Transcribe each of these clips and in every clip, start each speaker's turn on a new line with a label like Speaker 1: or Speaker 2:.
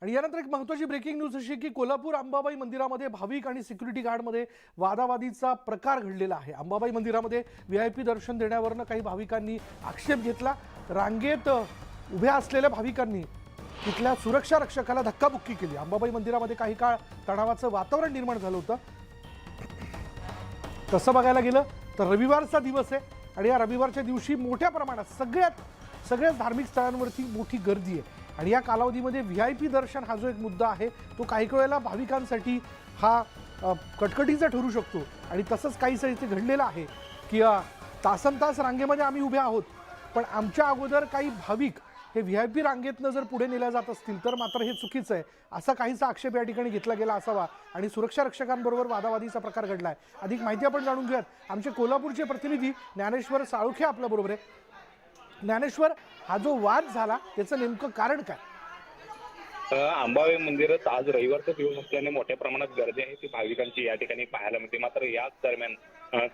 Speaker 1: आणि यानंतर एक महत्त्वाची ब्रेकिंग न्यूज अशी की कोल्हापूर अंबाबाई मंदिरामध्ये भाविक आणि सिक्युरिटी गार्डमध्ये वादावादीचा प्रकार घडलेला आहे। अंबाबाई मंदिरामध्ये व्हीआयपी दर्शन देण्यावरनं काही भाविकांनी आक्षेप घेतला। रांगेत उभ्या असलेल्या भाविकांनी तिथल्या सुरक्षा रक्षकाला धक्काबुक्की केली। अंबाबाई मंदिरामध्ये काही काळ तणावाचं वातावरण निर्माण झालं होतं। तसं बघायला गेलं तर रविवारचा दिवस आहे आणि या रविवारच्या दिवशी मोठ्या प्रमाणात सगळ्याच धार्मिक स्थळांवरती मोठी गर्दी आहे आणि या कालावधीमध्ये व्हीआयपी दर्शन हा जो एक मुद्दा आहे तो काही वेळेला भाविकांसाठी हा कटकटीचा ठरू शकतो। आणि तसंच काहीसं इथे घडलेलं आहे की तासनतास रांगेमध्ये आम्ही उभे आहोत, पण आमच्या अगोदर काही भाविक हे व्हीआयपी रांगेतनं जर पुढे नेल्या जात असतील तर मात्र हे चुकीचं आहे, असा काहीसा आक्षेप या ठिकाणी घेतला गेला असावा आणि सुरक्षा रक्षकांबरोबर वादावादीचा प्रकार घडला आहे। अधिक माहिती आपण जाणून घेऊयात। आमचे कोल्हापूरचे प्रतिनिधी ज्ञानेश्वर साळुखे आपल्याबरोबर आहे। ज्ञानेश्वर, हा जो वाद झाला त्याचं नेमकं कारण काय?
Speaker 2: अंबाबाई मंदिरात आज रविवारचा दिवस असल्याने मोठ्या प्रमाणात गर्दी आहे ती भाविकांची या ठिकाणी पाहायला मिळते। मात्र याच दरम्यान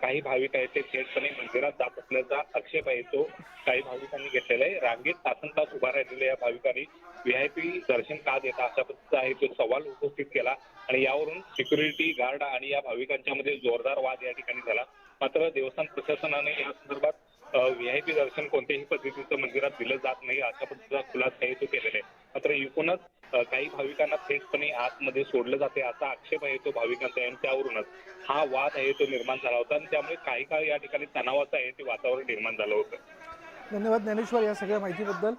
Speaker 2: काही भाविक आहेत ते थेटपणे मंदिरात जात असल्याचा आक्षेप आहे तो काही भाविकांनी घेतलेला आहे। रांगेत तासनतास उभा राहिलेल्या या भाविकांनी व्हीआयपी दर्शन का देता अशा पद्धतीचा आहे तो सवाल उपस्थित केला आणि यावरून सिक्युरिटी गार्ड आणि या भाविकांच्या मध्ये जोरदार वाद या ठिकाणी झाला। मात्र देवस्थान प्रशासनाने या संदर्भात व्हीआयपी दर्शन कोणत्याही पद्धतीचं मंदिरात दिलं जात नाही अशा पद्धतीचा खुलासा आहे तो केलेला आहे। मात्र एकूणच काही भाविकांना थेटपणे आतमध्ये सोडलं जाते असा आक्षेप आहे तो भाविकांचा आणि त्यावरूनच हा वाद आहे तो निर्माण झाला होता आणि त्यामुळे काही काळ या ठिकाणी तणावाचं आहे ते वातावरण निर्माण झालं होतं।
Speaker 1: धन्यवाद ज्ञानेश्वर या सगळ्या माहितीबद्दल।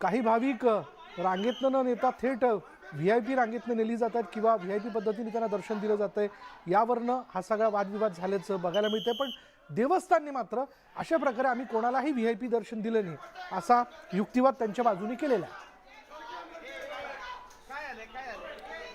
Speaker 1: काही भाविक रांगेतनं न नेता थेट व्हीआयपी रांगेतनं नेली जातात किंवा व्हीआयपी पद्धतीने त्यांना दर्शन दिलं जातंय, यावरनं हा सगळा वादविवाद झाल्याचं बघायला मिळतंय। पण देवस्थानने मात्र अशा प्रकारे आम्ही कोणालाही व्हीआयपी दर्शन दिलं नाही असा युक्तिवाद त्यांच्या बाजूने केलेला आहे।